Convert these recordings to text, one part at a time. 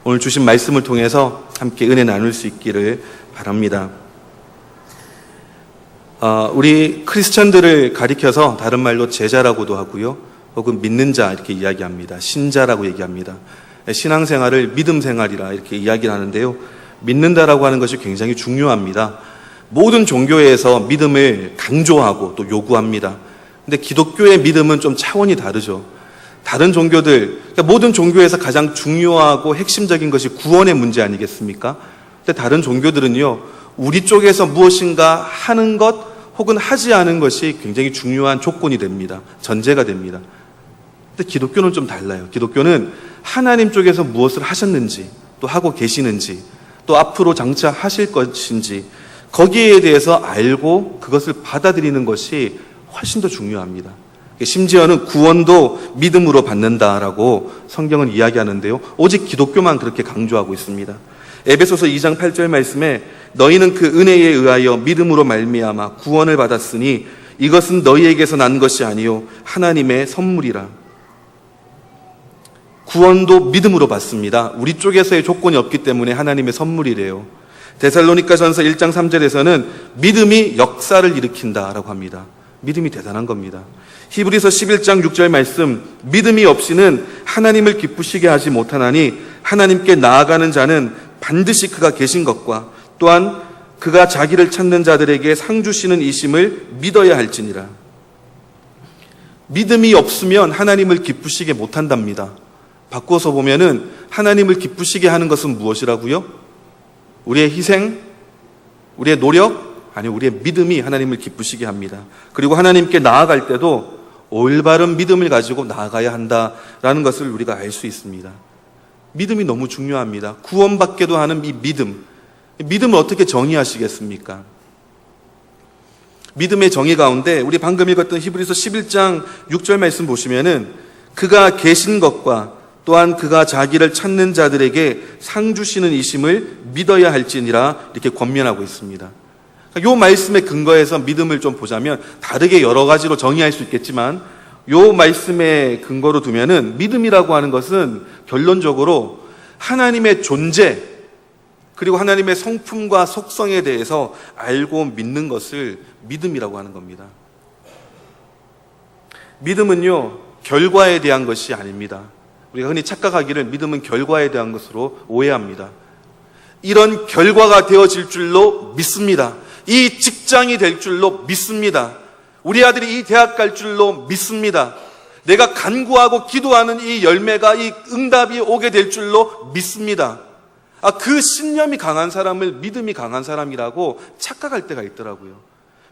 오늘 주신 말씀을 통해서 함께 은혜 나눌 수 있기를 바랍니다. 우리 크리스천들을 가리켜서 다른 말로 제자라고도 하고요, 혹은 믿는 자 이렇게 이야기합니다. 신자라고 얘기합니다. 신앙생활을 믿음 생활이라 이렇게 이야기를 하는데요, 믿는다라고 하는 것이 굉장히 중요합니다. 모든 종교에서 믿음을 강조하고 또 요구합니다. 근데 기독교의 믿음은 좀 차원이 다르죠. 다른 종교들, 그러니까 모든 종교에서 가장 중요하고 핵심적인 것이 구원의 문제 아니겠습니까? 근데 다른 종교들은요, 우리 쪽에서 무엇인가 하는 것 혹은 하지 않은 것이 굉장히 중요한 조건이 됩니다. 전제가 됩니다. 근데 기독교는 좀 달라요. 기독교는 하나님 쪽에서 무엇을 하셨는지, 또 하고 계시는지, 또 앞으로 장차 하실 것인지, 거기에 대해서 알고 그것을 받아들이는 것이 훨씬 더 중요합니다. 심지어는 구원도 믿음으로 받는다라고 성경은 이야기하는데요, 오직 기독교만 그렇게 강조하고 있습니다. 에베소서 2장 8절 말씀에 너희는 그 은혜에 의하여 믿음으로 말미암아 구원을 받았으니 이것은 너희에게서 난 것이 아니요 하나님의 선물이라. 구원도 믿음으로 받습니다. 우리 쪽에서의 조건이 없기 때문에 하나님의 선물이래요. 데살로니가전서 1장 3절에서는 믿음이 역사를 일으킨다라고 합니다. 믿음이 대단한 겁니다. 히브리서 11장 6절 말씀, 믿음이 없이는 하나님을 기쁘시게 하지 못하나니 하나님께 나아가는 자는 반드시 그가 계신 것과 또한 그가 자기를 찾는 자들에게 상 주시는 이심을 믿어야 할지니라. 믿음이 없으면 하나님을 기쁘시게 못한답니다. 바꾸어서 보면은 하나님을 기쁘시게 하는 것은 무엇이라고요? 우리의 희생, 우리의 노력, 아니 우리의 믿음이 하나님을 기쁘시게 합니다. 그리고 하나님께 나아갈 때도 올바른 믿음을 가지고 나아가야 한다라는 것을 우리가 알 수 있습니다. 믿음이 너무 중요합니다. 구원받게도 하는 이 믿음. 믿음을 어떻게 정의하시겠습니까? 믿음의 정의 가운데 우리 방금 읽었던 히브리서 11장 6절 말씀 보시면은 그가 계신 것과 또한 그가 자기를 찾는 자들에게 상 주시는 이심을 믿어야 할지니라 이렇게 권면하고 있습니다. 이 말씀의 근거에서 믿음을 좀 보자면 다르게 여러 가지로 정의할 수 있겠지만 이 말씀의 근거로 두면은 믿음이라고 하는 것은 결론적으로 하나님의 존재 그리고 하나님의 성품과 속성에 대해서 알고 믿는 것을 믿음이라고 하는 겁니다. 믿음은요, 결과에 대한 것이 아닙니다. 우리가 흔히 착각하기를 믿음은 결과에 대한 것으로 오해합니다. 이런 결과가 되어질 줄로 믿습니다. 이 직장이 될 줄로 믿습니다. 우리 아들이 이 대학 갈 줄로 믿습니다. 내가 간구하고 기도하는 이 열매가, 이 응답이 오게 될 줄로 믿습니다. 그 신념이 강한 사람을 믿음이 강한 사람이라고 착각할 때가 있더라고요.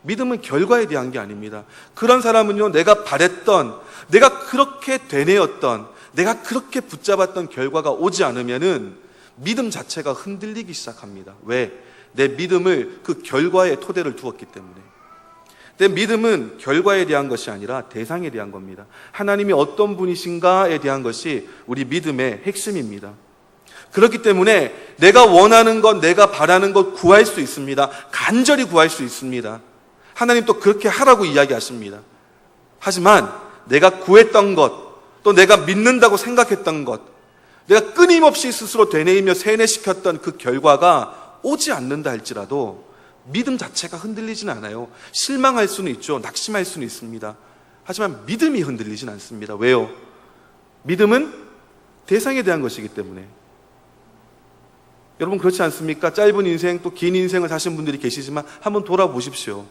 믿음은 결과에 대한 게 아닙니다. 그런 사람은요, 내가 바랬던, 내가 그렇게 되뇌었던, 내가 그렇게 붙잡았던 결과가 오지 않으면은 믿음 자체가 흔들리기 시작합니다. 왜? 내 믿음을 그 결과에 토대를 두었기 때문에. 내 믿음은 결과에 대한 것이 아니라 대상에 대한 겁니다. 하나님이 어떤 분이신가에 대한 것이 우리 믿음의 핵심입니다. 그렇기 때문에 내가 원하는 것, 내가 바라는 것 구할 수 있습니다. 간절히 구할 수 있습니다. 하나님 또 그렇게 하라고 이야기하십니다. 하지만 내가 구했던 것, 또 내가 믿는다고 생각했던 것, 내가 끊임없이 스스로 되뇌이며 세뇌시켰던 그 결과가 오지 않는다 할지라도 믿음 자체가 흔들리진 않아요. 실망할 수는 있죠. 낙심할 수는 있습니다. 하지만 믿음이 흔들리진 않습니다. 왜요? 믿음은 대상에 대한 것이기 때문에. 여러분 그렇지 않습니까? 짧은 인생 또 긴 인생을 사신 분들이 계시지만 한번 돌아보십시오.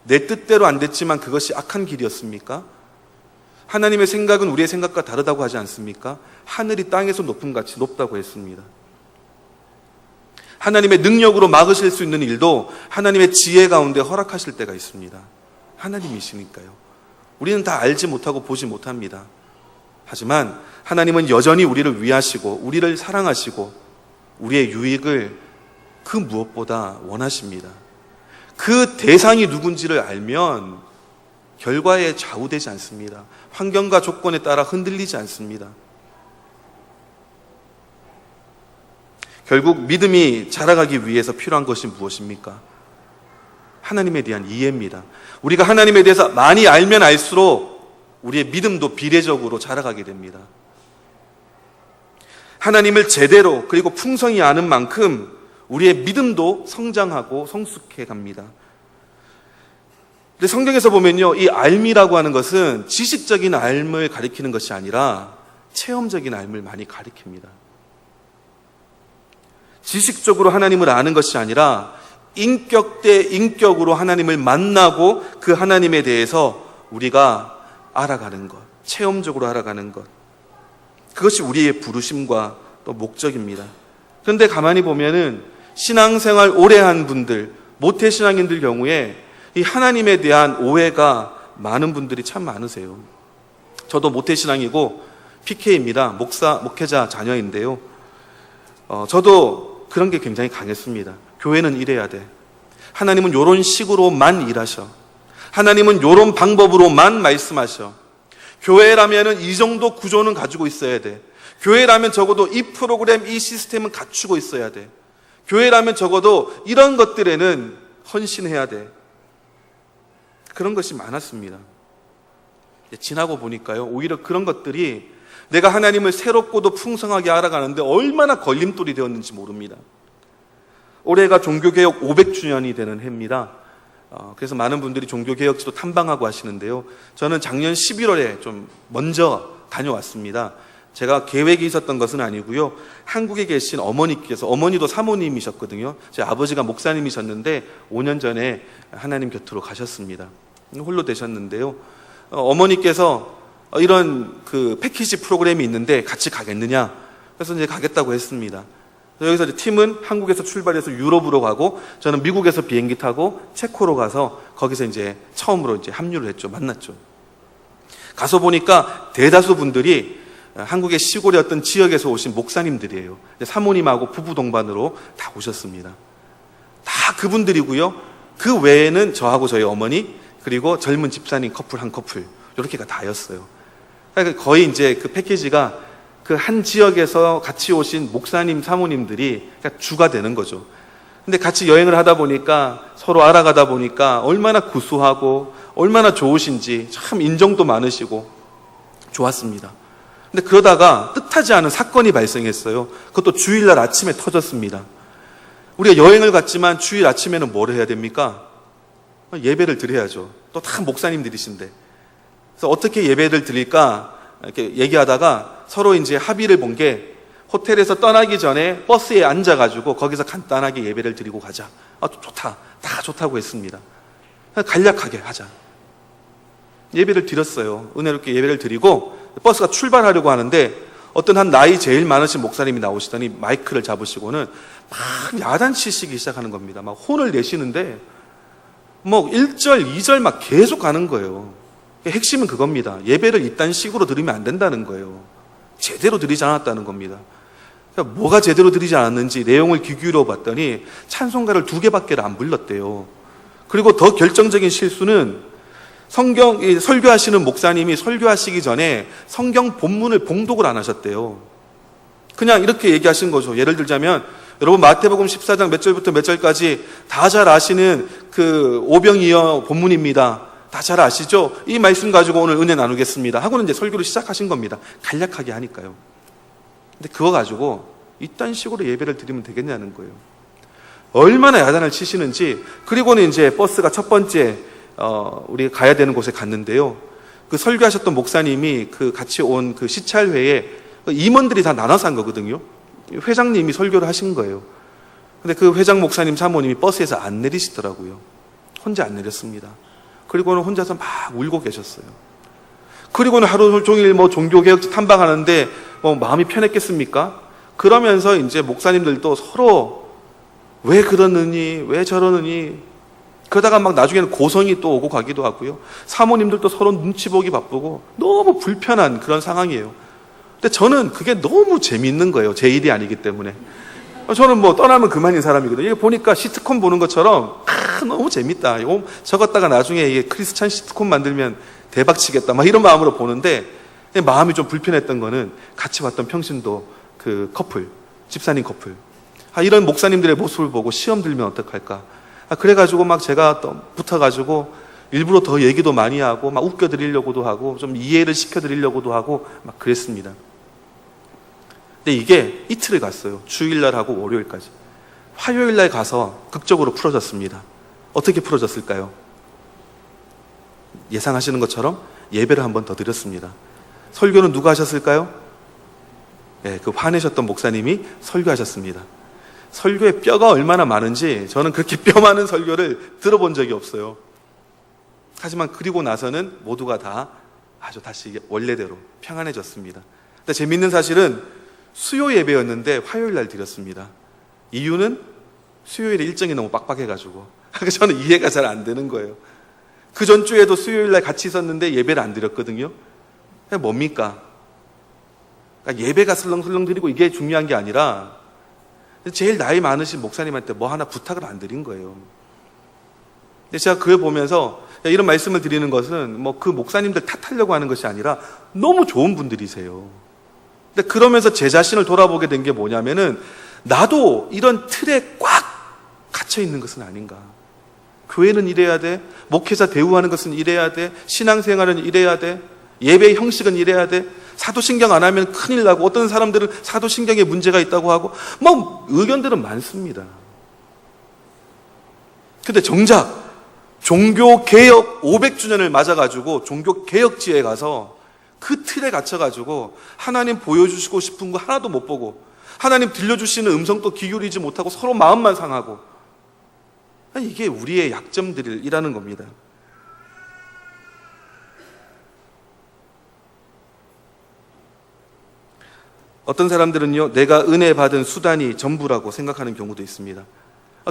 내 뜻대로 안 됐지만 그것이 악한 길이었습니까? 하나님의 생각은 우리의 생각과 다르다고 하지 않습니까? 하늘이 땅에서 높음 같이 높다고 했습니다. 하나님의 능력으로 막으실 수 있는 일도 하나님의 지혜 가운데 허락하실 때가 있습니다. 하나님이시니까요. 우리는 다 알지 못하고 보지 못합니다. 하지만 하나님은 여전히 우리를 위하시고 우리를 사랑하시고 우리의 유익을 그 무엇보다 원하십니다. 그 대상이 누군지를 알면 결과에 좌우되지 않습니다. 환경과 조건에 따라 흔들리지 않습니다. 결국 믿음이 자라가기 위해서 필요한 것이 무엇입니까? 하나님에 대한 이해입니다. 우리가 하나님에 대해서 많이 알면 알수록 우리의 믿음도 비례적으로 자라가게 됩니다. 하나님을 제대로 그리고 풍성히 아는 만큼 우리의 믿음도 성장하고 성숙해 갑니다. 근데 성경에서 보면요, 이 알미라고 하는 것은 지식적인 알을 가리키는 것이 아니라 체험적인 알을 많이 가리킵니다. 지식적으로 하나님을 아는 것이 아니라 인격 대 인격으로 하나님을 만나고 그 하나님에 대해서 우리가 알아가는 것, 체험적으로 알아가는 것, 그것이 우리의 부르심과 또 목적입니다. 그런데 가만히 보면은 신앙생활 오래 한 분들, 모태신앙인들 경우에 이 하나님에 대한 오해가 많은 분들이 참 많으세요. 저도 모태신앙이고 PK입니다. 목회자 자녀인데요. 저도 그런 게 굉장히 강했습니다. 교회는 이래야 돼. 하나님은 이런 식으로만 일하셔. 하나님은 이런 방법으로만 말씀하셔. 교회라면은 이 정도 구조는 가지고 있어야 돼. 교회라면 적어도 이 프로그램, 이 시스템은 갖추고 있어야 돼. 교회라면 적어도 이런 것들에는 헌신해야 돼. 그런 것이 많았습니다. 지나고 보니까요, 오히려 그런 것들이 내가 하나님을 새롭고도 풍성하게 알아가는데 얼마나 걸림돌이 되었는지 모릅니다. 올해가 종교개혁 500주년이 되는 해입니다. 그래서 많은 분들이 종교개혁지도 탐방하고 하시는데요. 저는 작년 11월에 좀 먼저 다녀왔습니다. 제가 계획이 있었던 것은 아니고요. 한국에 계신 어머니께서, 어머니도 사모님이셨거든요. 제 아버지가 목사님이셨는데 5년 전에 하나님 곁으로 가셨습니다. 홀로 되셨는데요. 어머니께서 이런 그 패키지 프로그램이 있는데 같이 가겠느냐? 그래서 이제 가겠다고 했습니다. 여기서 이제 팀은 한국에서 출발해서 유럽으로 가고 저는 미국에서 비행기 타고 체코로 가서 거기서 이제 처음으로 이제 합류를 했죠. 만났죠. 가서 보니까 대다수 분들이 한국의 시골의 어떤 지역에서 오신 목사님들이에요. 사모님하고 부부 동반으로 다 오셨습니다. 다 그분들이고요. 그 외에는 저하고 저희 어머니 그리고 젊은 집사님 커플 한 커플 이렇게가 다였어요. 그러니까 거의 이제 그 패키지가 그 한 지역에서 같이 오신 목사님 사모님들이 주가 되는 거죠. 근데 같이 여행을 하다 보니까 서로 알아가다 보니까 얼마나 구수하고 얼마나 좋으신지 참 인정도 많으시고 좋았습니다. 근데 그러다가 뜻하지 않은 사건이 발생했어요. 그것도 주일날 아침에 터졌습니다. 우리가 여행을 갔지만 주일 아침에는 뭘 해야 됩니까? 예배를 드려야죠. 또 다 목사님들이신데. 그래서 어떻게 예배를 드릴까 이렇게 얘기하다가 서로 이제 합의를 본 게 호텔에서 떠나기 전에 버스에 앉아가지고 거기서 간단하게 예배를 드리고 가자. 좋다. 다 좋다고 했습니다. 간략하게 하자. 예배를 드렸어요. 은혜롭게 예배를 드리고 버스가 출발하려고 하는데 어떤 한 나이 제일 많으신 목사님이 나오시더니 마이크를 잡으시고는 막 야단치시기 시작하는 겁니다. 막 혼을 내시는데 뭐 1절, 2절 막 계속 가는 거예요. 핵심은 그겁니다. 예배를 이딴 식으로 드리면 안 된다는 거예요. 제대로 드리지 않았다는 겁니다. 그러니까 뭐가 제대로 드리지 않았는지 내용을 귀 기울여 봤더니 찬송가를 2개밖에 안 불렀대요. 그리고 더 결정적인 실수는 설교하시는 목사님이 설교하시기 전에 성경 본문을 봉독을 안 하셨대요. 그냥 이렇게 얘기하신 거죠. 예를 들자면 여러분 마태복음 14장 몇 절부터 몇 절까지 다 잘 아시는 그 오병이어 본문입니다. 다 잘 아시죠? 이 말씀 가지고 오늘 은혜 나누겠습니다 하고는 이제 설교를 시작하신 겁니다. 간략하게 하니까요. 근데 그거 가지고 이딴 식으로 예배를 드리면 되겠냐는 거예요. 얼마나 야단을 치시는지. 그리고는 이제 버스가 첫 번째 우리가 가야 되는 곳에 갔는데요. 그 설교하셨던 목사님이 그 같이 온 그 시찰회에 임원들이 다 나눠서 한 거거든요. 회장님이 설교를 하신 거예요. 근데 그 회장 목사님 사모님이 버스에서 안 내리시더라고요. 혼자 안 내렸습니다. 그리고는 혼자서 막 울고 계셨어요. 그리고는 하루 종일 뭐 종교개혁지 탐방하는데 뭐 마음이 편했겠습니까? 그러면서 이제 목사님들도 서로 왜 그러느니, 왜 저러느니, 그러다가 막 나중에는 고성이 또 오고 가기도 하고요. 사모님들도 서로 눈치 보기 바쁘고 너무 불편한 그런 상황이에요. 근데 저는 그게 너무 재미있는 거예요. 제 일이 아니기 때문에. 저는 뭐 떠나면 그만인 사람이거든요. 이거 보니까 시트콤 보는 것처럼 너무 재밌다. 이거 적었다가 나중에 이게 크리스찬 시트콤 만들면 대박 치겠다. 막 이런 마음으로 보는데 마음이 좀 불편했던 거는 같이 왔던 평신도 그 커플, 집사님 커플. 이런 목사님들의 모습을 보고 시험 들면 어떡할까. 그래가지고 막 제가 또 붙어가지고 일부러 더 얘기도 많이 하고 막 웃겨드리려고도 하고 좀 이해를 시켜드리려고도 하고 막 그랬습니다. 근데 이게 이틀을 갔어요. 주일날하고 월요일까지. 화요일날 가서 극적으로 풀어졌습니다. 어떻게 풀어졌을까요? 예상하시는 것처럼 예배를 한 번 더 드렸습니다. 설교는 누가 하셨을까요? 네, 그 화내셨던 목사님이 설교하셨습니다. 설교에 뼈가 얼마나 많은지 저는 그렇게 뼈 많은 설교를 들어본 적이 없어요. 하지만 그리고 나서는 모두가 다 아주 다시 원래대로 평안해졌습니다. 근데 재밌는 사실은 수요 예배였는데 화요일 날 드렸습니다. 이유는 수요일에 일정이 너무 빡빡해가지고 저는 이해가 잘 안 되는 거예요. 그 전주에도 수요일 날 같이 있었는데 예배를 안 드렸거든요. 뭡니까? 그러니까 예배가 슬렁슬렁 드리고 이게 중요한 게 아니라 제일 나이 많으신 목사님한테 뭐 하나 부탁을 안 드린 거예요. 근데 제가 그걸 보면서 이런 말씀을 드리는 것은 뭐 그 목사님들 탓하려고 하는 것이 아니라 너무 좋은 분들이세요. 근데 그러면서 제 자신을 돌아보게 된 게 뭐냐면은 나도 이런 틀에 꽉 갇혀 있는 것은 아닌가. 교회는 이래야 돼. 목회자 대우하는 것은 이래야 돼. 신앙생활은 이래야 돼. 예배의 형식은 이래야 돼. 사도신경 안 하면 큰일 나고 어떤 사람들은 사도신경에 문제가 있다고 하고 뭐 의견들은 많습니다. 근데 정작 종교개혁 500주년을 맞아가지고 종교개혁지에 가서 그 틀에 갇혀가지고 하나님 보여주시고 싶은 거 하나도 못 보고 하나님 들려주시는 음성도 기울이지 못하고 서로 마음만 상하고 이게 우리의 약점들이라는 겁니다. 어떤 사람들은요, 내가 은혜 받은 수단이 전부라고 생각하는 경우도 있습니다.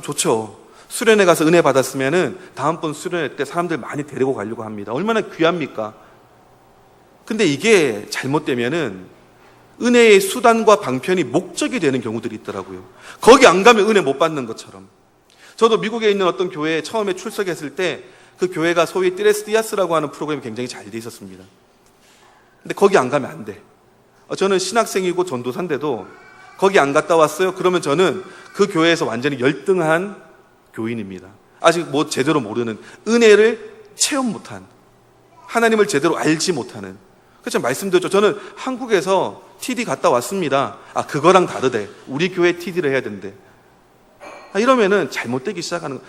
좋죠. 수련회 가서 은혜 받았으면은 다음번 수련회 때 사람들 많이 데리고 가려고 합니다. 얼마나 귀합니까? 근데 이게 잘못되면은 은혜의 수단과 방편이 목적이 되는 경우들이 있더라고요. 거기 안 가면 은혜 못 받는 것처럼. 저도 미국에 있는 어떤 교회에 처음에 출석했을 때 그 교회가 소위 띠레스 디아스라고 하는 프로그램이 굉장히 잘 돼 있었습니다. 근데 거기 안 가면 안 돼. 저는 신학생이고 전도사인데도 거기 안 갔다 왔어요. 그러면 저는 그 교회에서 완전히 열등한 교인입니다. 아직 뭐 제대로 모르는, 은혜를 체험 못한, 하나님을 제대로 알지 못하는. 그래서 말씀드렸죠. 저는 한국에서 TD 갔다 왔습니다. 그거랑 다르대. 우리 교회 TD를 해야 된대. 이러면은 잘못되기 시작하는 거.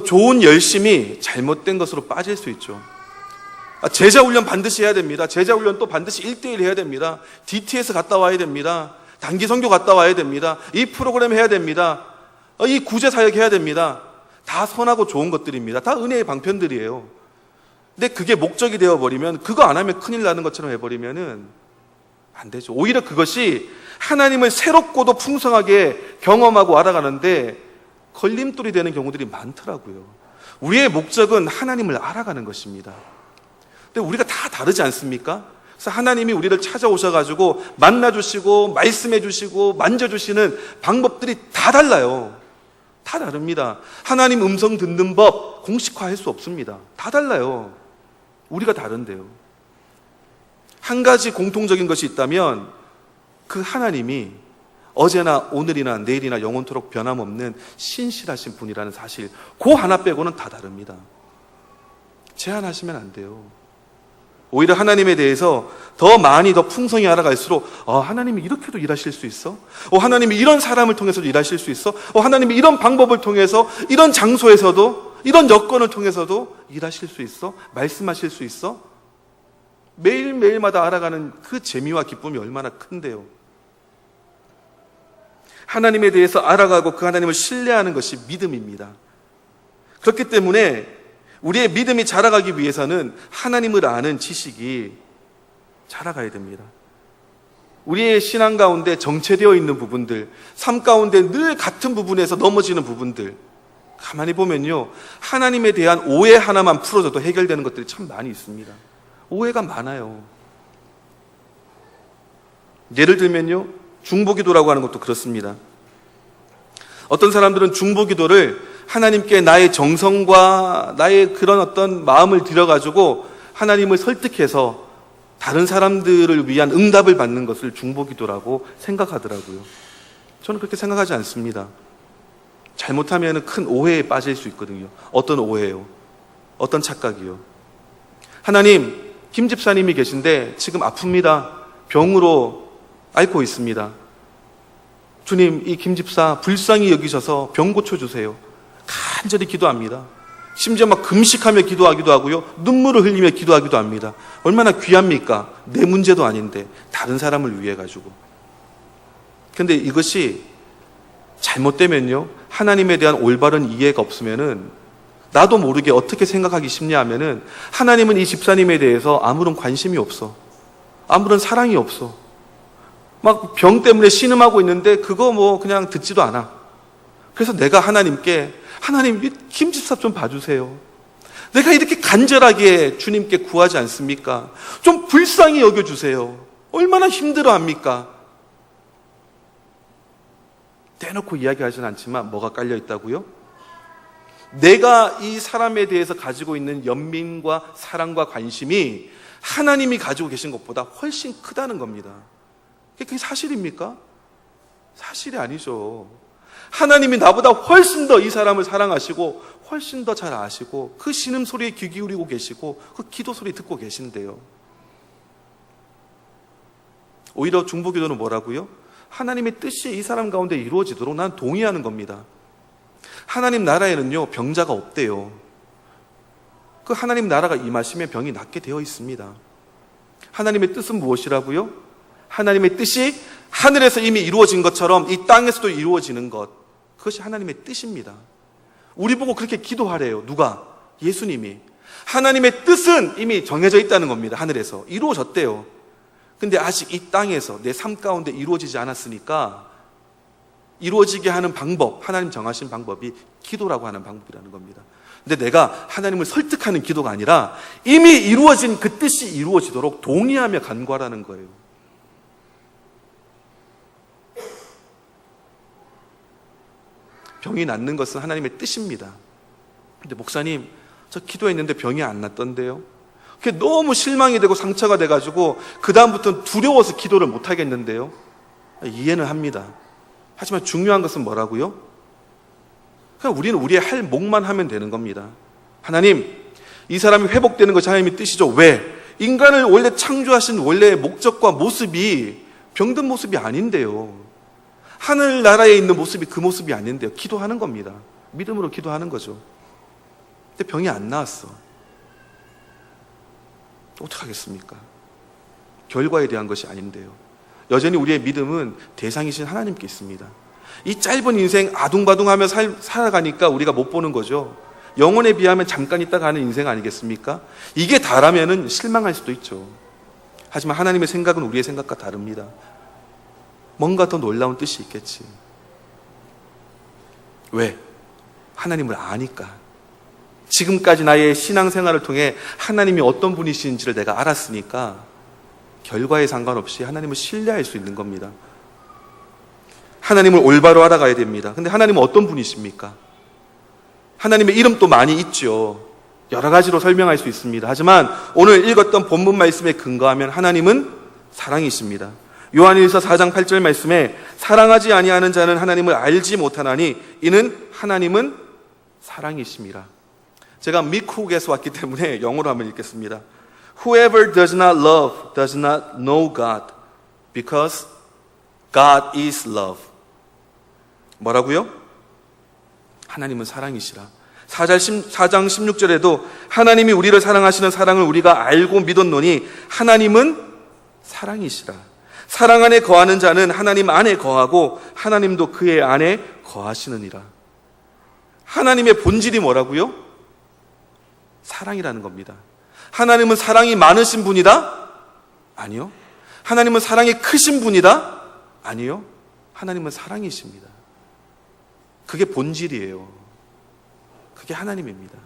좋은 열심이 잘못된 것으로 빠질 수 있죠. 제자훈련 반드시 해야 됩니다. 제자훈련 또 반드시 1대1 해야 됩니다. DTS 갔다 와야 됩니다. 단기 선교 갔다 와야 됩니다. 이 프로그램 해야 됩니다. 이 구제 사역 해야 됩니다. 다 선하고 좋은 것들입니다. 다 은혜의 방편들이에요. 근데 그게 목적이 되어버리면, 그거 안 하면 큰일 나는 것처럼 해버리면은 안 되죠. 오히려 그것이 하나님을 새롭고도 풍성하게 경험하고 알아가는데 걸림돌이 되는 경우들이 많더라고요. 우리의 목적은 하나님을 알아가는 것입니다. 근데 우리가 다 다르지 않습니까? 그래서 하나님이 우리를 찾아오셔가지고 만나주시고 말씀해주시고 만져주시는 방법들이 다 달라요. 다 다릅니다. 하나님 음성 듣는 법 공식화할 수 없습니다. 다 달라요. 우리가 다른데요. 한 가지 공통적인 것이 있다면 그 하나님이 어제나 오늘이나 내일이나 영원토록 변함없는 신실하신 분이라는 사실, 그 하나 빼고는 다 다릅니다. 제한하시면 안 돼요. 오히려 하나님에 대해서 더 많이 더 풍성히 알아갈수록 하나님이 이렇게도 일하실 수 있어? 하나님이 이런 사람을 통해서도 일하실 수 있어? 하나님이 이런 방법을 통해서 이런 장소에서도 이런 여건을 통해서도 일하실 수 있어? 말씀하실 수 있어? 매일매일마다 알아가는 그 재미와 기쁨이 얼마나 큰데요. 하나님에 대해서 알아가고 그 하나님을 신뢰하는 것이 믿음입니다. 그렇기 때문에 우리의 믿음이 자라가기 위해서는 하나님을 아는 지식이 자라가야 됩니다. 우리의 신앙 가운데 정체되어 있는 부분들, 삶 가운데 늘 같은 부분에서 넘어지는 부분들, 가만히 보면요, 하나님에 대한 오해 하나만 풀어줘도 해결되는 것들이 참 많이 있습니다. 오해가 많아요. 예를 들면요, 중보기도라고 하는 것도 그렇습니다. 어떤 사람들은 중보기도를 하나님께 나의 정성과 나의 그런 어떤 마음을 들여가지고 하나님을 설득해서 다른 사람들을 위한 응답을 받는 것을 중보기도라고 생각하더라고요. 저는 그렇게 생각하지 않습니다. 잘못하면 큰 오해에 빠질 수 있거든요. 어떤 오해요? 어떤 착각이요? 하나님, 김 집사님이 계신데 지금 아픕니다. 병으로 앓고 있습니다. 주님, 이 김 집사 불쌍히 여기셔서 병 고쳐주세요. 간절히 기도합니다. 심지어 막 금식하며 기도하기도 하고요. 눈물을 흘리며 기도하기도 합니다. 얼마나 귀합니까? 내 문제도 아닌데 다른 사람을 위해 가지고. 그런데 이것이 잘못되면요, 하나님에 대한 올바른 이해가 없으면은 나도 모르게 어떻게 생각하기 쉽냐 하면은 하나님은 이 집사님에 대해서 아무런 관심이 없어. 아무런 사랑이 없어. 막 병 때문에 신음하고 있는데 그거 뭐 그냥 듣지도 않아. 그래서 내가 하나님께, 하나님 김 집사 좀 봐주세요. 내가 이렇게 간절하게 주님께 구하지 않습니까? 좀 불쌍히 여겨주세요. 얼마나 힘들어합니까? 대놓고 이야기하진 않지만 뭐가 깔려있다고요? 내가 이 사람에 대해서 가지고 있는 연민과 사랑과 관심이 하나님이 가지고 계신 것보다 훨씬 크다는 겁니다. 그게 사실입니까? 사실이 아니죠. 하나님이 나보다 훨씬 더 이 사람을 사랑하시고 훨씬 더 잘 아시고 그 신음소리에 귀 기울이고 계시고 그 기도 소리 듣고 계신데요. 오히려 중보기도는 뭐라고요? 하나님의 뜻이 이 사람 가운데 이루어지도록 난 동의하는 겁니다. 하나님 나라에는요, 병자가 없대요. 그 하나님 나라가 임하시면 병이 낫게 되어 있습니다. 하나님의 뜻은 무엇이라고요? 하나님의 뜻이 하늘에서 이미 이루어진 것처럼 이 땅에서도 이루어지는 것, 그것이 하나님의 뜻입니다. 우리 보고 그렇게 기도하래요. 누가? 예수님이. 하나님의 뜻은 이미 정해져 있다는 겁니다. 하늘에서 이루어졌대요. 근데 아직 이 땅에서 내 삶 가운데 이루어지지 않았으니까 이루어지게 하는 방법, 하나님 정하신 방법이 기도라고 하는 방법이라는 겁니다. 근데 내가 하나님을 설득하는 기도가 아니라 이미 이루어진 그 뜻이 이루어지도록 동의하며 간구하라는 거예요. 병이 낫는 것은 하나님의 뜻입니다. 근데 목사님, 저 기도했는데 병이 안 낫던데요? 그게 너무 실망이 되고 상처가 돼가지고 그 다음부터는 두려워서 기도를 못 하겠는데요? 이해는 합니다. 하지만 중요한 것은 뭐라고요? 그냥 우리는 우리의 할 몫만 하면 되는 겁니다. 하나님, 이 사람이 회복되는 것이 하나님의 뜻이죠. 왜? 인간을 원래 창조하신 원래의 목적과 모습이 병든 모습이 아닌데요. 하늘나라에 있는 모습이 그 모습이 아닌데요. 기도하는 겁니다. 믿음으로 기도하는 거죠. 근데 병이 안 나았어. 어떡하겠습니까? 결과에 대한 것이 아닌데요. 여전히 우리의 믿음은 대상이신 하나님께 있습니다. 이 짧은 인생 아둥바둥하며 살아가니까 우리가 못 보는 거죠. 영혼에 비하면 잠깐 있다가 하는 인생 아니겠습니까? 이게 다라면은 실망할 수도 있죠. 하지만 하나님의 생각은 우리의 생각과 다릅니다. 뭔가 더 놀라운 뜻이 있겠지. 왜? 하나님을 아니까. 지금까지 나의 신앙생활을 통해 하나님이 어떤 분이신지를 내가 알았으니까 결과에 상관없이 하나님을 신뢰할 수 있는 겁니다. 하나님을 올바로 알아가야 됩니다. 근데 하나님은 어떤 분이십니까? 하나님의 이름도 많이 있죠. 여러 가지로 설명할 수 있습니다. 하지만 오늘 읽었던 본문 말씀에 근거하면 하나님은 사랑이십니다. 요한일서 4장 8절 말씀에 사랑하지 아니하는 자는 하나님을 알지 못하나니 이는 하나님은 사랑이심이라. 제가 미국에서 왔기 때문에 영어로 한번 읽겠습니다. Whoever does not love does not know God, because God is love. 뭐라고요? 하나님은 사랑이시라. 4장 16절에도 하나님이 우리를 사랑하시는 사랑을 우리가 알고 믿었노니 하나님은 사랑이시라. 사랑 안에 거하는 자는 하나님 안에 거하고 하나님도 그의 안에 거하시느니라. 하나님의 본질이 뭐라고요? 사랑이라는 겁니다. 하나님은 사랑이 많으신 분이다? 아니요. 하나님은 사랑이 크신 분이다? 아니요. 하나님은 사랑이십니다. 그게 본질이에요. 그게 하나님입니다.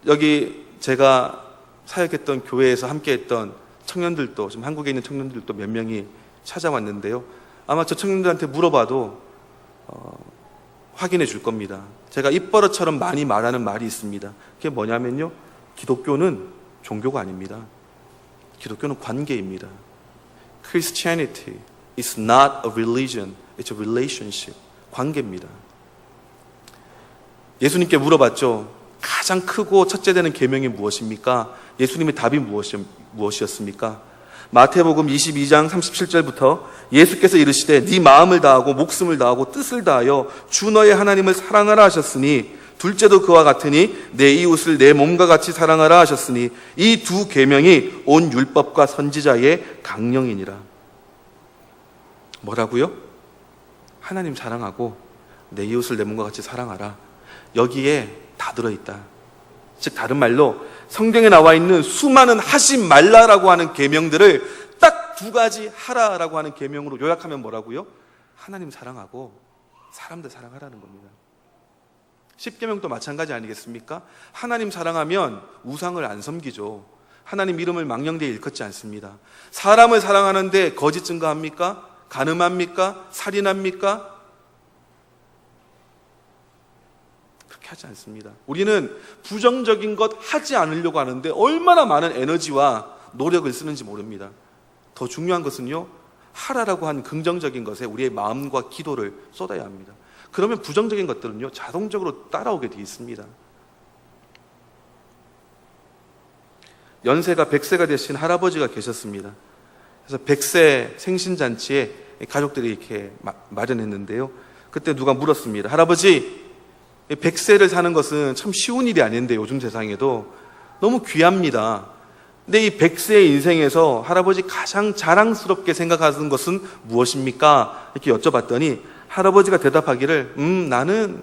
여기 제가 사역했던 교회에서 함께했던 청년들도, 지금 한국에 있는 청년들도 몇 명이 찾아왔는데요. 아마 저 청년들한테 물어봐도 확인해 줄 겁니다. 제가 입버릇처럼 많이 말하는 말이 있습니다. 그게 뭐냐면요, 기독교는 종교가 아닙니다. 기독교는 관계입니다. Christianity is not a religion, it's a relationship. 관계입니다. 예수님께 물어봤죠. 가장 크고 첫째 되는 계명이 무엇입니까? 예수님의 답이 무엇이었습니까? 마태복음 22장 37절부터 예수께서 이르시되 네 마음을 다하고 목숨을 다하고 뜻을 다하여 주 너의 하나님을 사랑하라 하셨으니 둘째도 그와 같으니 내 이웃을 내 몸과 같이 사랑하라 하셨으니 이 두 계명이 온 율법과 선지자의 강령이니라. 뭐라고요? 하나님 사랑하고 내 이웃을 내 몸과 같이 사랑하라. 여기에 다 들어있다. 즉 다른 말로 성경에 나와 있는 수많은 하지 말라라고 하는 계명들을 딱 두 가지 하라라고 하는 계명으로 요약하면 뭐라고요? 하나님 사랑하고 사람들 사랑하라는 겁니다. 십계명도 마찬가지 아니겠습니까? 하나님 사랑하면 우상을 안 섬기죠. 하나님 이름을 망령되이 일컫지 않습니다. 사람을 사랑하는데 거짓 증거합니까? 간음합니까? 살인합니까? 그렇게 하지 않습니다. 우리는 부정적인 것 하지 않으려고 하는데 얼마나 많은 에너지와 노력을 쓰는지 모릅니다. 더 중요한 것은요, 하라라고 한 긍정적인 것에 우리의 마음과 기도를 쏟아야 합니다. 그러면 부정적인 것들은요, 자동적으로 따라오게 되어 있습니다. 연세가 100세가 되신 할아버지가 계셨습니다. 그래서 100세 생신잔치에 가족들이 이렇게 마련했는데요. 그때 누가 물었습니다. 할아버지, 100세를 사는 것은 참 쉬운 일이 아닌데 요즘 세상에도 너무 귀합니다. 근데 이 100세의 인생에서 할아버지 가장 자랑스럽게 생각하는 것은 무엇입니까? 이렇게 여쭤봤더니 할아버지가 대답하기를 나는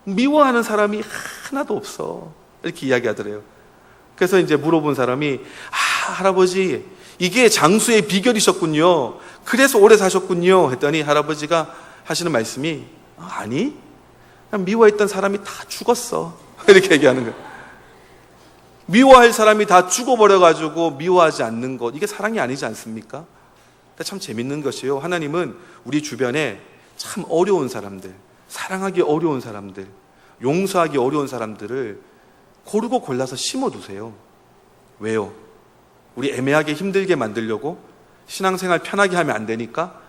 미워하는 사람이 하나도 없어. 이렇게 이야기하더래요. 그래서 이제 물어본 사람이 할아버지 이게 장수의 비결이셨군요. 그래서 오래 사셨군요. 했더니 할아버지가 하시는 말씀이 아니 그냥 미워했던 사람이 다 죽었어. 이렇게 얘기하는 거예요. 미워할 사람이 다 죽어버려가지고 미워하지 않는 것, 이게 사랑이 아니지 않습니까? 참 재밌는 것이요, 하나님은 우리 주변에 참 어려운 사람들, 사랑하기 어려운 사람들, 용서하기 어려운 사람들을 고르고 골라서 심어두세요. 왜요? 우리 애매하게 힘들게 만들려고? 신앙생활 편하게 하면 안 되니까?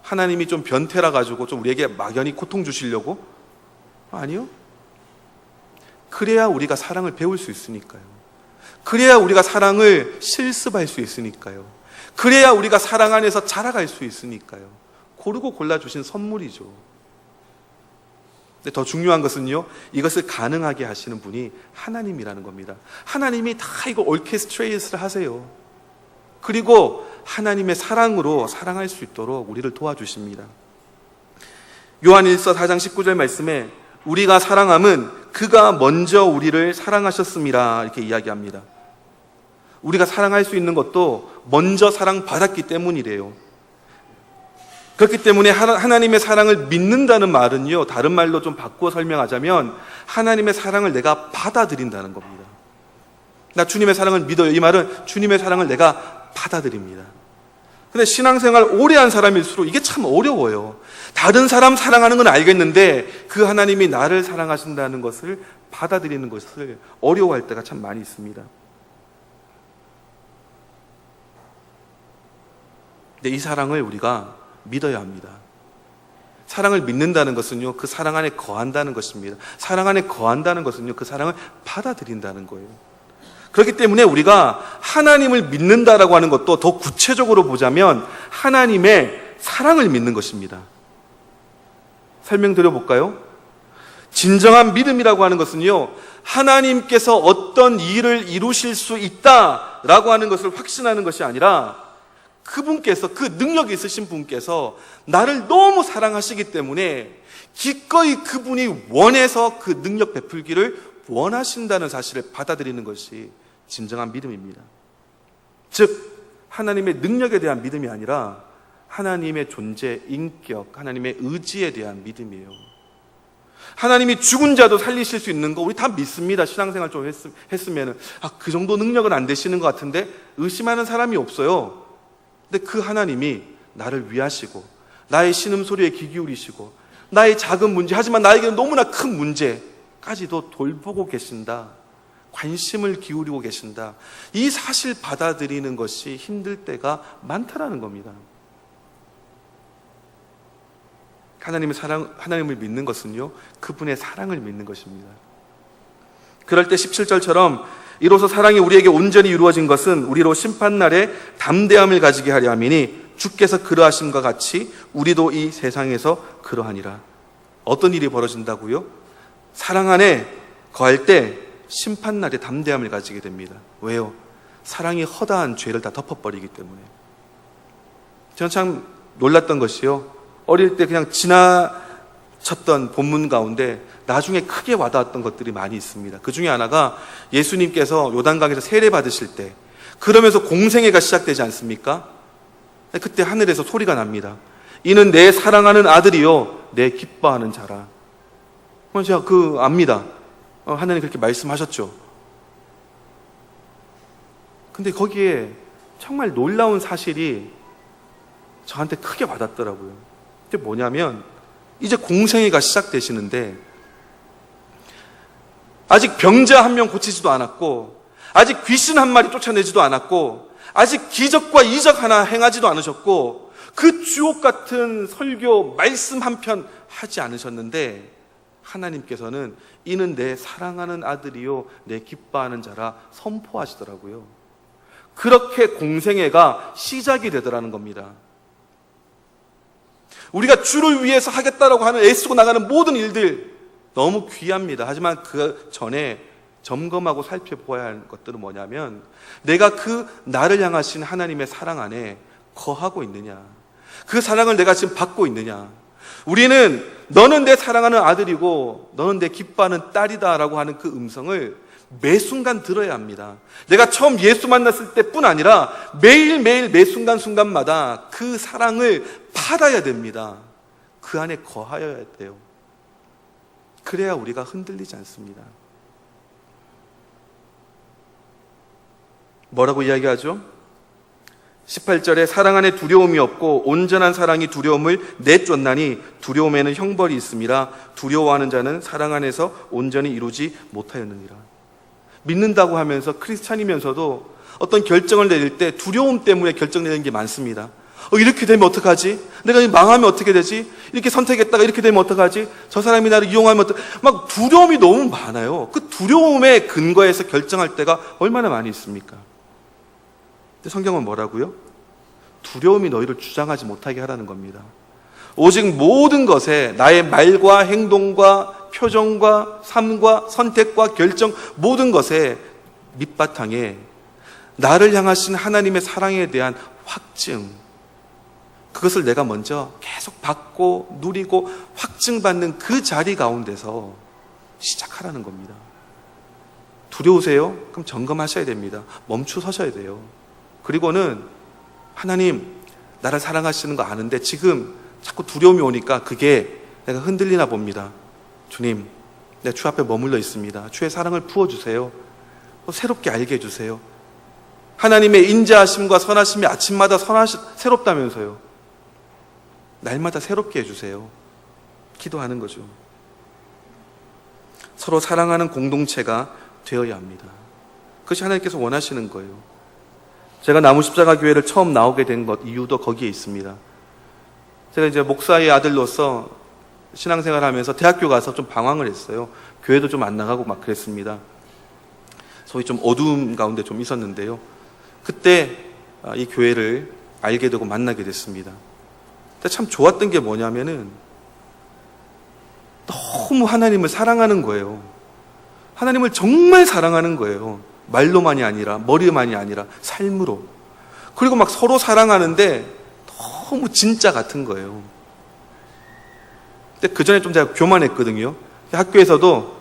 하나님이 좀 변태라 가지고 좀 우리에게 막연히 고통 주시려고? 아니요. 그래야 우리가 사랑을 배울 수 있으니까요. 그래야 우리가 사랑을 실습할 수 있으니까요. 그래야 우리가 사랑 안에서 자라갈 수 있으니까요. 고르고 골라주신 선물이죠. 근데 더 중요한 것은요, 이것을 가능하게 하시는 분이 하나님이라는 겁니다. 하나님이 다 이거 오케스트레이트를 하세요. 그리고 하나님의 사랑으로 사랑할 수 있도록 우리를 도와주십니다. 요한일서 4장 19절 말씀에 우리가 사랑함은 그가 먼저 우리를 사랑하셨음이라 이렇게 이야기합니다. 우리가 사랑할 수 있는 것도 먼저 사랑받았기 때문이래요. 그렇기 때문에 하나님의 사랑을 믿는다는 말은요, 다른 말로 좀 바꾸어 설명하자면 하나님의 사랑을 내가 받아들인다는 겁니다. 나 주님의 사랑을 믿어요. 이 말은 주님의 사랑을 내가 받아들입니다. 근데 신앙생활 오래 한 사람일수록 이게 참 어려워요. 다른 사람 사랑하는 건 알겠는데 그 하나님이 나를 사랑하신다는 것을 받아들이는 것을 어려워할 때가 참 많이 있습니다. 근데 이 사랑을 우리가 믿어야 합니다. 사랑을 믿는다는 것은요, 그 사랑 안에 거한다는 것입니다. 사랑 안에 거한다는 것은요, 그 사랑을 받아들인다는 거예요. 그렇기 때문에 우리가 하나님을 믿는다라고 하는 것도 더 구체적으로 보자면 하나님의 사랑을 믿는 것입니다. 설명드려 볼까요? 진정한 믿음이라고 하는 것은요, 하나님께서 어떤 일을 이루실 수 있다라고 하는 것을 확신하는 것이 아니라 그분께서, 그 능력이 있으신 분께서 나를 너무 사랑하시기 때문에 기꺼이 그분이 원해서 그 능력 베풀기를 원하신다는 사실을 받아들이는 것이 진정한 믿음입니다. 즉 하나님의 능력에 대한 믿음이 아니라 하나님의 존재, 인격, 하나님의 의지에 대한 믿음이에요. 하나님이 죽은 자도 살리실 수 있는 거 우리 다 믿습니다. 신앙생활 좀 했으면 그 정도 능력은 안 되시는 것 같은데 의심하는 사람이 없어요. 근데 그 하나님이 나를 위하시고 나의 신음소리에 귀 기울이시고 나의 작은 문제, 하지만 나에게는 너무나 큰 문제까지도 돌보고 계신다, 관심을 기울이고 계신다, 이 사실 받아들이는 것이 힘들 때가 많다라는 겁니다. 하나님을 믿는 것은요, 그분의 사랑을 믿는 것입니다. 그럴 때 17절처럼 이로써 사랑이 우리에게 온전히 이루어진 것은 우리로 심판날에 담대함을 가지게 하려 함이니 주께서 그러하심과 같이 우리도 이 세상에서 그러하니라. 어떤 일이 벌어진다고요? 사랑 안에 거할 때 심판날에 담대함을 가지게 됩니다. 왜요? 사랑이 허다한 죄를 다 덮어버리기 때문에. 저는 참 놀랐던 것이요, 어릴 때 그냥 지나쳤던 본문 가운데 나중에 크게 와닿았던 것들이 많이 있습니다. 그 중에 하나가 예수님께서 요단강에서 세례 받으실 때, 그러면서 공생애가 시작되지 않습니까? 그때 하늘에서 소리가 납니다. 이는 내 사랑하는 아들이요 내 기뻐하는 자라. 제가 압니다. 하나님 그렇게 말씀하셨죠. 근데 거기에 정말 놀라운 사실이 저한테 크게 와닿더라고요. 그게 뭐냐면, 이제 공생애가 시작되시는데 아직 병자 한 명 고치지도 않았고, 아직 귀신 한 마리 쫓아내지도 않았고, 아직 기적과 이적 하나 행하지도 않으셨고, 그 주옥 같은 설교 말씀 한 편 하지 않으셨는데 하나님께서는 이는 내 사랑하는 아들이요 내 기뻐하는 자라 선포하시더라고요. 그렇게 공생애가 시작이 되더라는 겁니다. 우리가 주를 위해서 하겠다라고 하는 애쓰고 나가는 모든 일들 너무 귀합니다. 하지만 그 전에 점검하고 살펴보아야 할 것들은 뭐냐면, 내가 나를 향하신 하나님의 사랑 안에 거하고 있느냐, 그 사랑을 내가 지금 받고 있느냐. 우리는 너는 내 사랑하는 아들이고 너는 내 기뻐하는 딸이다 라고 하는 그 음성을 매 순간 들어야 합니다. 내가 처음 예수 만났을 때뿐 아니라 매일매일 매 순간순간마다 그 사랑을 받아야 됩니다. 그 안에 거하여야 돼요. 그래야 우리가 흔들리지 않습니다. 뭐라고 이야기하죠? 18절에 사랑 안에 두려움이 없고 온전한 사랑이 두려움을 내쫓나니 두려움에는 형벌이 있음이라 두려워하는 자는 사랑 안에서 온전히 이루지 못하였느니라. 믿는다고 하면서 크리스찬이면서도 어떤 결정을 내릴 때 두려움 때문에 결정내는 게 많습니다. 이렇게 되면 어떡하지? 내가 망하면 어떻게 되지? 이렇게 선택했다가 이렇게 되면 어떡하지? 저 사람이 나를 이용하면 막 두려움이 너무 많아요. 그 두려움에 근거해서 결정할 때가 얼마나 많이 있습니까? 근데 성경은 뭐라고요? 두려움이 너희를 주장하지 못하게 하라는 겁니다. 오직 모든 것에 나의 말과 행동과 표정과 삶과 선택과 결정, 모든 것에 밑바탕에 나를 향하신 하나님의 사랑에 대한 확증, 그것을 내가 먼저 계속 받고 누리고 확증받는 그 자리 가운데서 시작하라는 겁니다. 두려우세요? 그럼 점검하셔야 됩니다. 멈추 서셔야 돼요. 그리고는 하나님, 나를 사랑하시는 거 아는데 지금 자꾸 두려움이 오니까 그게 내가 흔들리나 봅니다. 주님, 내가 주 앞에 머물러 있습니다. 주의 사랑을 부어주세요. 새롭게 알게 해주세요. 하나님의 인자하심과 선하심이 아침마다 새롭다면서요. 날마다 새롭게 해주세요. 기도하는 거죠. 서로 사랑하는 공동체가 되어야 합니다. 그것이 하나님께서 원하시는 거예요. 제가 나무십자가 교회를 처음 나오게 된 것, 이유도 거기에 있습니다. 제가 이제 목사의 아들로서 신앙생활을 하면서 대학교 가서 좀 방황을 했어요. 교회도 좀 안 나가고 막 그랬습니다. 소위 좀 어두움 가운데 좀 있었는데요. 그때 이 교회를 알게 되고 만나게 됐습니다. 근데 참 좋았던 게 뭐냐면은 너무 하나님을 사랑하는 거예요. 하나님을 정말 사랑하는 거예요. 말로만이 아니라, 머리만이 아니라 삶으로. 그리고 막 서로 사랑하는데 너무 진짜 같은 거예요. 근데 그 전에 좀 제가 교만했거든요. 학교에서도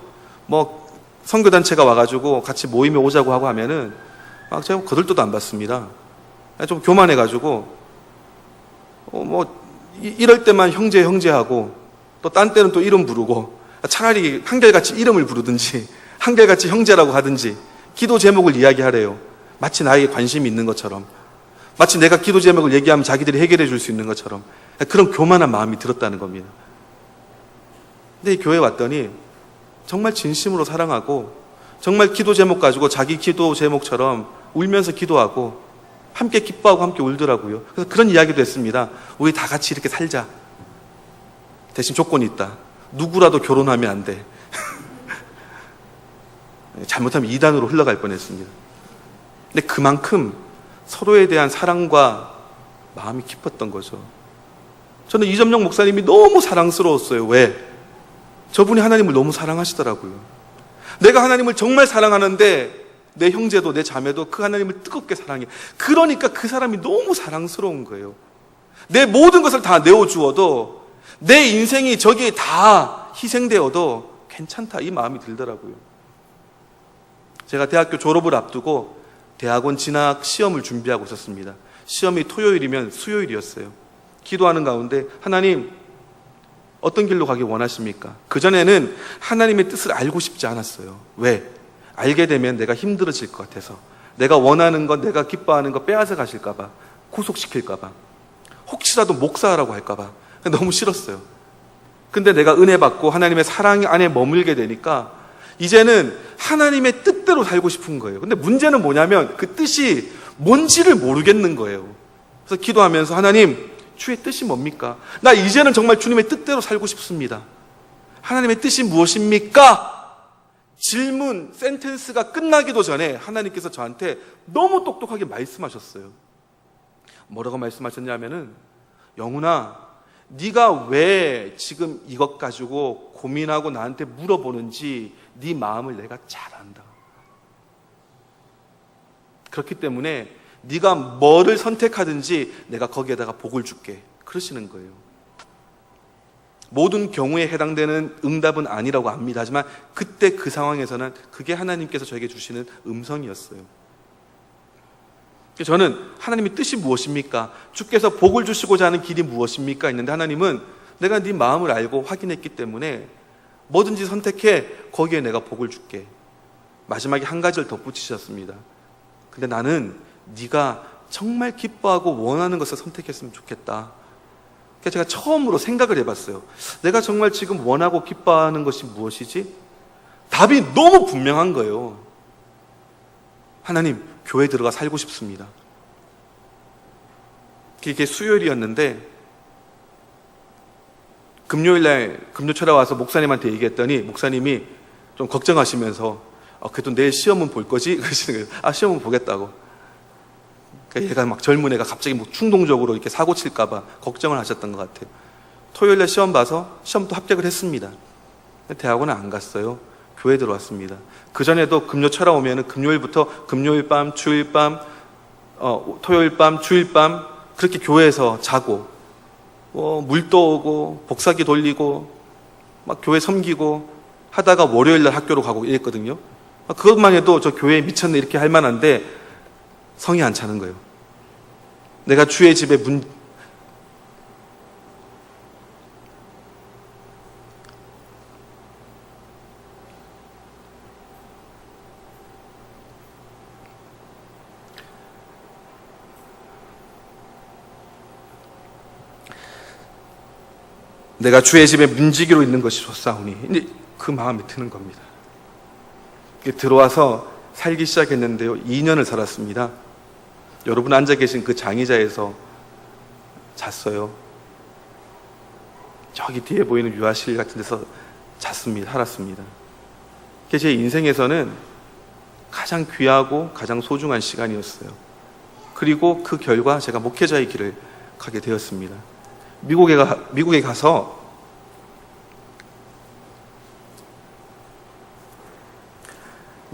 뭐 선교단체가 와가지고 같이 모임에 오자고 하고 하면은 막 제가 거들떠도 안 받습니다. 좀 교만해가지고 이럴 때만 형제하고 또 딴 때는 또 이름 부르고, 차라리 한결같이 이름을 부르든지 한결같이 형제라고 하든지 기도 제목을 이야기하래요. 마치 나에게 관심이 있는 것처럼, 마치 내가 기도 제목을 얘기하면 자기들이 해결해 줄 수 있는 것처럼 그런 교만한 마음이 들었다는 겁니다. 근데 이 교회에 왔더니 정말 진심으로 사랑하고 정말 기도 제목 가지고 자기 기도 제목처럼 울면서 기도하고 함께 기뻐하고 함께 울더라고요. 그래서 그런 이야기도 했습니다. 우리 다 같이 이렇게 살자. 대신 조건이 있다. 누구라도 결혼하면 안 돼. 잘못하면 이단으로 흘러갈 뻔했습니다. 근데 그만큼 서로에 대한 사랑과 마음이 깊었던 거죠. 저는 이점영 목사님이 너무 사랑스러웠어요. 왜? 저분이 하나님을 너무 사랑하시더라고요. 내가 하나님을 정말 사랑하는데 내 형제도 내 자매도 그 하나님을 뜨겁게 사랑해. 그러니까 그 사람이 너무 사랑스러운 거예요. 내 모든 것을 다 내어주어도, 내 인생이 저기에 다 희생되어도 괜찮다, 이 마음이 들더라고요. 제가 대학교 졸업을 앞두고 대학원 진학 시험을 준비하고 있었습니다. 시험이 토요일이면 수요일이었어요. 기도하는 가운데 하나님, 어떤 길로 가길 원하십니까? 그전에는 하나님의 뜻을 알고 싶지 않았어요. 왜? 알게 되면 내가 힘들어질 것 같아서, 내가 원하는 것, 내가 기뻐하는 것 빼앗아 가실까 봐, 구속시킬까 봐, 혹시라도 목사라고 할까 봐 너무 싫었어요. 근데 내가 은혜 받고 하나님의 사랑 안에 머물게 되니까 이제는 하나님의 뜻대로 살고 싶은 거예요. 근데 문제는 뭐냐면 그 뜻이 뭔지를 모르겠는 거예요. 그래서 기도하면서 하나님, 주의 뜻이 뭡니까? 나 이제는 정말 주님의 뜻대로 살고 싶습니다. 하나님의 뜻이 무엇입니까? 질문, 센텐스가 끝나기도 전에 하나님께서 저한테 너무 똑똑하게 말씀하셨어요. 뭐라고 말씀하셨냐면은, 영훈아, 네가 왜 지금 이것 가지고 고민하고 나한테 물어보는지 네 마음을 내가 잘 안다. 그렇기 때문에 네가 뭐를 선택하든지 내가 거기에다가 복을 줄게. 그러시는 거예요. 모든 경우에 해당되는 응답은 아니라고 압니다. 하지만 그때 그 상황에서는 그게 하나님께서 저에게 주시는 음성이었어요. 저는 하나님의 뜻이 무엇입니까? 주께서 복을 주시고자 하는 길이 무엇입니까? 했는데 하나님은 내가 네 마음을 알고 확인했기 때문에 뭐든지 선택해, 거기에 내가 복을 줄게. 마지막에 한 가지를 덧붙이셨습니다. 근데 나는 네가 정말 기뻐하고 원하는 것을 선택했으면 좋겠다. 그래서 제가 처음으로 생각을 해봤어요. 내가 정말 지금 원하고 기뻐하는 것이 무엇이지? 답이 너무 분명한 거예요. 하나님, 교회 들어가 살고 싶습니다. 그게 수요일이었는데 금요일날 금요철에 와서 목사님한테 얘기했더니 목사님이 좀 걱정하시면서 그래도 내일 시험은 볼 거지? 그러시는 거예요. 시험은 보겠다고. 그러니까 얘가 막 젊은 애가 갑자기 뭐 충동적으로 이렇게 사고 칠까봐 걱정을 하셨던 것 같아요. 토요일날 시험 봐서 시험도 합격을 했습니다. 대학원은 안 갔어요. 교회 들어왔습니다. 그전에도 금요철에 오면은 금요일부터 금요일 밤, 주일 밤, 토요일 밤, 주일 밤 그렇게 교회에서 자고 물도 오고 복사기 돌리고 막 교회 섬기고 하다가 월요일날 학교로 가고 이랬거든요. 그것만 해도 저 교회에 미쳤네 이렇게 할 만한데 성이 안 차는 거예요. 내가 주의 집에 내가 주의 집에 문지기로 있는 것이 좋사오니 이제 그 마음이 드는 겁니다. 들어와서 살기 시작했는데요. 2년을 살았습니다. 여러분 앉아 계신 그 장의자에서 잤어요. 저기 뒤에 보이는 유아실 같은 데서 잤습니다. 살았습니다. 그게 제 인생에서는 가장 귀하고 가장 소중한 시간이었어요. 그리고 그 결과 제가 목회자의 길을 가게 되었습니다. 미국에 가서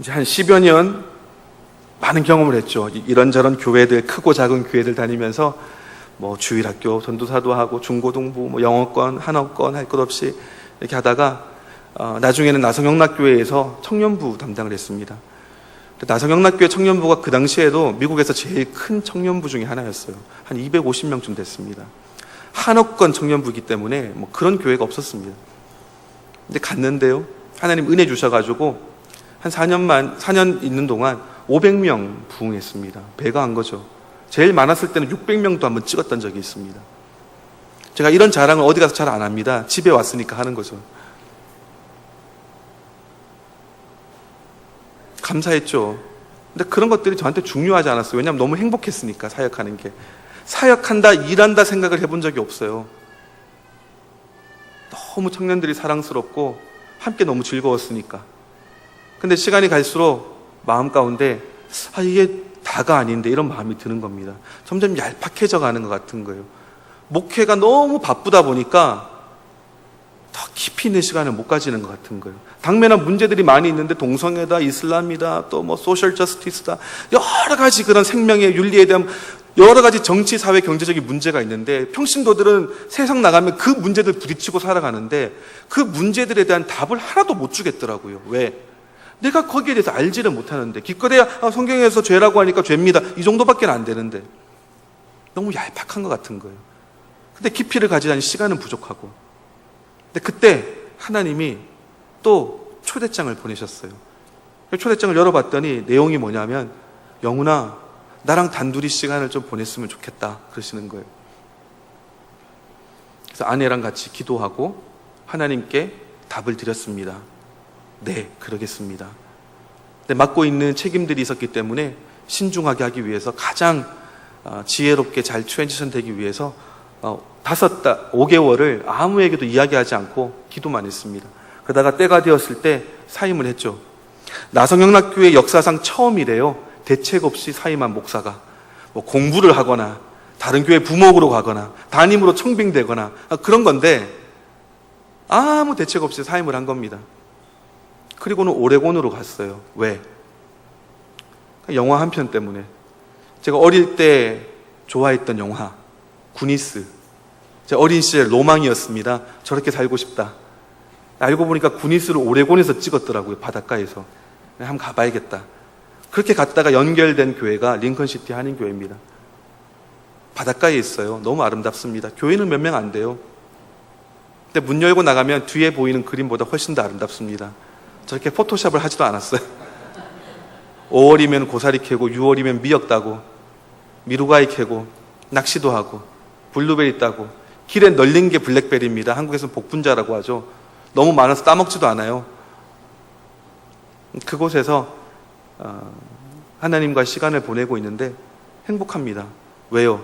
이제 한 10여 년 많은 경험을 했죠. 이런저런 교회들, 크고 작은 교회들 다니면서 뭐 주일학교, 전도사도 하고 중고등부, 뭐 영어권, 한어권 할 것 없이 이렇게 하다가 나중에는 나성영락교회에서 청년부 담당을 했습니다. 나성영락교회 청년부가 그 당시에도 미국에서 제일 큰 청년부 중에 하나였어요. 한 250명쯤 됐습니다. 한어권 청년부이기 때문에 뭐 그런 교회가 없었습니다. 근데 갔는데요. 하나님 은혜 주셔가지고 한 4년 있는 동안 500명 부흥했습니다. 배가 한 거죠. 제일 많았을 때는 600명도 한번 찍었던 적이 있습니다. 제가 이런 자랑을 어디 가서 잘 안 합니다. 집에 왔으니까 하는 거죠. 감사했죠. 근데 그런 것들이 저한테 중요하지 않았어요. 왜냐하면 너무 행복했으니까, 사역하는 게. 사역한다, 일한다 생각을 해본 적이 없어요. 너무 청년들이 사랑스럽고 함께 너무 즐거웠으니까. 근데 시간이 갈수록 마음 가운데 이게 다가 아닌데 이런 마음이 드는 겁니다. 점점 얄팍해져 가는 것 같은 거예요. 목회가 너무 바쁘다 보니까 더 깊이 있는 시간을 못 가지는 것 같은 거예요. 당면한 문제들이 많이 있는데 동성애다, 이슬람이다, 또 뭐 소셜 저스티스다, 여러 가지 그런 생명의 윤리에 대한 여러 가지 정치, 사회, 경제적인 문제가 있는데 평신도들은 세상 나가면 그 문제들 부딪히고 살아가는데 그 문제들에 대한 답을 하나도 못 주겠더라고요. 왜? 내가 거기에 대해서 알지를 못하는데 기껏해야 성경에서 죄라고 하니까 죄입니다. 이 정도밖에 안 되는데 너무 얄팍한 것 같은 거예요. 근데 깊이를 가지자니 시간은 부족하고 근데 그때 하나님이 또 초대장을 보내셨어요. 초대장을 열어봤더니 내용이 뭐냐면 영훈아 나랑 단둘이 시간을 좀 보냈으면 좋겠다 그러시는 거예요. 그래서 아내랑 같이 기도하고 하나님께 답을 드렸습니다. 네, 그러겠습니다. 근데 맡고 있는 책임들이 있었기 때문에 신중하게 하기 위해서 가장 지혜롭게 잘 트랜지션 되기 위해서 5개월을 아무에게도 이야기하지 않고 기도만 했습니다. 그러다가 때가 되었을 때 사임을 했죠. 나성영락교회 역사상 처음이래요. 대책 없이 사임한 목사가 뭐 공부를 하거나 다른 교회 부목으로 가거나 담임으로 청빙되거나 그런 건데 아무 대책 없이 사임을 한 겁니다. 그리고는 오레곤으로 갔어요. 왜? 영화 한 편 때문에. 제가 어릴 때 좋아했던 영화 구니스, 제 어린 시절 로망이었습니다. 저렇게 살고 싶다. 알고 보니까 구니스를 오레곤에서 찍었더라고요. 바닷가에서. 한번 가봐야겠다. 그렇게 갔다가 연결된 교회가 링컨시티 한인교회입니다. 바닷가에 있어요. 너무 아름답습니다. 교회는 몇 명 안 돼요. 근데 문 열고 나가면 뒤에 보이는 그림보다 훨씬 더 아름답습니다. 저렇게 포토샵을 하지도 않았어요. 5월이면 고사리 캐고 6월이면 미역 따고 미루가이 캐고 낚시도 하고 블루베리 따고 길에 널린 게 블랙베리입니다. 한국에서는 복분자라고 하죠. 너무 많아서 따먹지도 않아요. 그곳에서 하나님과 시간을 보내고 있는데 행복합니다. 왜요?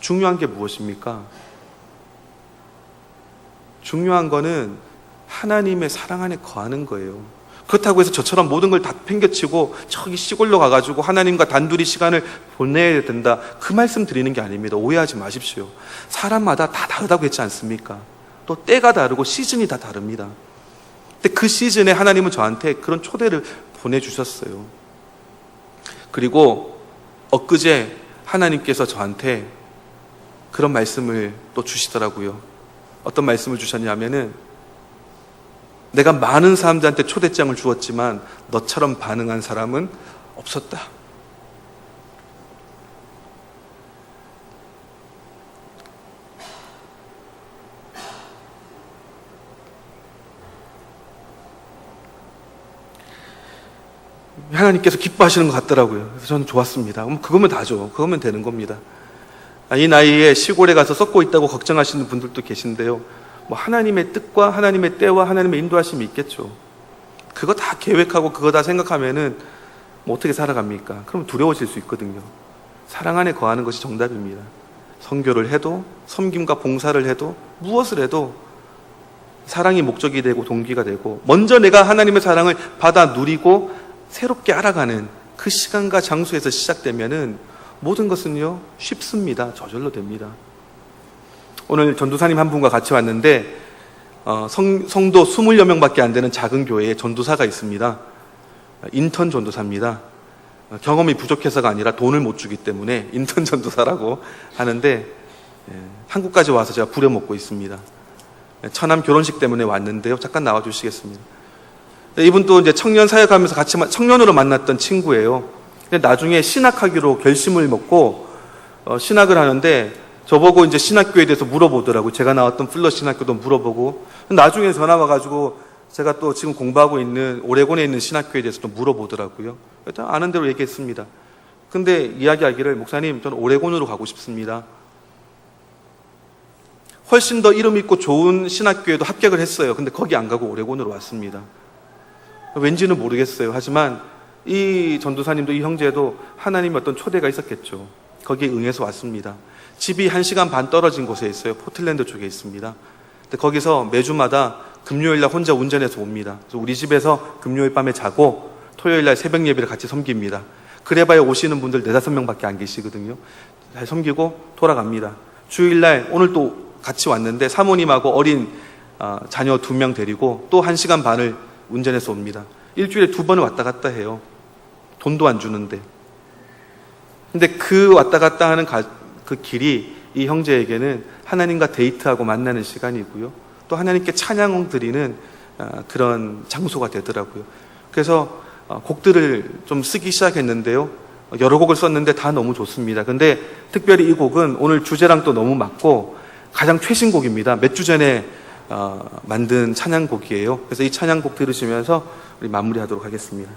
중요한 게 무엇입니까? 중요한 거는 하나님의 사랑 안에 거하는 거예요. 그렇다고 해서 저처럼 모든 걸 다 팽개치고 저기 시골로 가가지고 하나님과 단둘이 시간을 보내야 된다. 그 말씀 드리는 게 아닙니다. 오해하지 마십시오. 사람마다 다 다르다고 했지 않습니까? 또 때가 다르고 시즌이 다 다릅니다. 근데 그 시즌에 하나님은 저한테 그런 초대를 보내주셨어요. 그리고 엊그제 하나님께서 저한테 그런 말씀을 또 주시더라고요. 어떤 말씀을 주셨냐면은 내가 많은 사람들한테 초대장을 주었지만 너처럼 반응한 사람은 없었다. 하나님께서 기뻐하시는 것 같더라고요. 그래서 저는 좋았습니다. 그거면 다죠. 그거면 되는 겁니다. 이 나이에 시골에 가서 썩고 있다고 걱정하시는 분들도 계신데요. 뭐 하나님의 뜻과 하나님의 때와 하나님의 인도하심이 있겠죠. 그거 다 계획하고 그거 다 생각하면은 뭐 어떻게 살아갑니까? 그럼 두려워질 수 있거든요. 사랑 안에 거하는 것이 정답입니다. 선교를 해도 섬김과 봉사를 해도 무엇을 해도 사랑이 목적이 되고 동기가 되고 먼저 내가 하나님의 사랑을 받아 누리고 새롭게 알아가는 그 시간과 장소에서 시작되면은 모든 것은요 쉽습니다. 저절로 됩니다. 오늘 전도사님 한 분과 같이 왔는데 성도 20여 명밖에 안 되는 작은 교회에 전도사가 있습니다. 인턴 전도사입니다. 경험이 부족해서가 아니라 돈을 못 주기 때문에 인턴 전도사라고 하는데 한국까지 와서 제가 부려먹고 있습니다. 처남 결혼식 때문에 왔는데요. 잠깐 나와주시겠습니다. 이분도 이제 청년 사역하면서 같이 청년으로 만났던 친구예요. 근데 나중에 신학하기로 결심을 먹고 신학을 하는데 저보고 이제 신학교에 대해서 물어보더라고요. 제가 나왔던 플러 신학교도 물어보고 나중에 전화 와가지고 제가 또 지금 공부하고 있는 오레곤에 있는 신학교에 대해서도 물어보더라고요. 일단 아는 대로 얘기했습니다. 근데 이야기하기를 목사님 저는 오레곤으로 가고 싶습니다. 훨씬 더 이름 있고 좋은 신학교에도 합격을 했어요. 근데 거기 안 가고 오레곤으로 왔습니다. 왠지는 모르겠어요. 하지만 이 전도사님도 이 형제도 하나님의 어떤 초대가 있었겠죠. 거기에 응해서 왔습니다. 집이 1시간 반 떨어진 곳에 있어요. 포틀랜드 쪽에 있습니다. 근데 거기서 매주마다 금요일 날 혼자 운전해서 옵니다. 그래서 우리 집에서 금요일 밤에 자고 토요일 날 새벽 예배를 같이 섬깁니다. 그래봐야 오시는 분들 4-5명밖에 안 계시거든요. 잘 섬기고 돌아갑니다. 주일날 오늘 또 같이 왔는데 사모님하고 어린 자녀 2명 데리고 또 1시간 반을 운전해서 옵니다. 일주일에 2번을 왔다 갔다 해요. 돈도 안 주는데. 근데 그 왔다 갔다 하는 그 길이 이 형제에게는 하나님과 데이트하고 만나는 시간이고요. 또 하나님께 찬양 드리는 그런 장소가 되더라고요. 그래서 곡들을 좀 쓰기 시작했는데요. 여러 곡을 썼는데 다 너무 좋습니다. 근데 특별히 이 곡은 오늘 주제랑 또 너무 맞고 가장 최신곡입니다. 몇 주 전에 만든 찬양곡이에요. 그래서 이 찬양곡 들으시면서 우리 마무리하도록 하겠습니다.